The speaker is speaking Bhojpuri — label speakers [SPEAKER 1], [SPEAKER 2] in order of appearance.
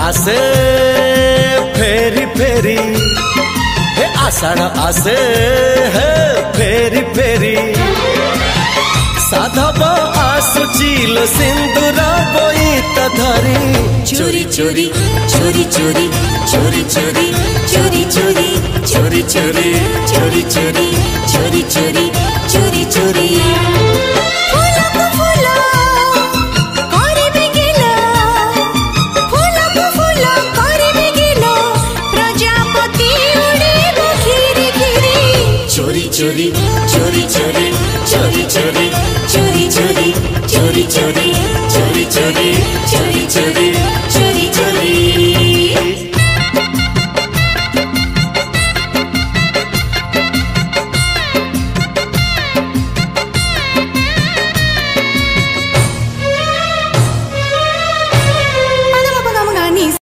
[SPEAKER 1] आसे फेरी फेरी हे आषाढ़ आसे हे फेरी फेरी साधब आसुचिल सिंदूर बोईत धरी
[SPEAKER 2] चोरी चोरी चोरी चोरी चोरी चोरी चोरी चोरी चोरी चोरी चोरी चोरी चोरी चोरी चोरी चोरी प्रजापति उड़े घिरी घिरी चोरी चोरी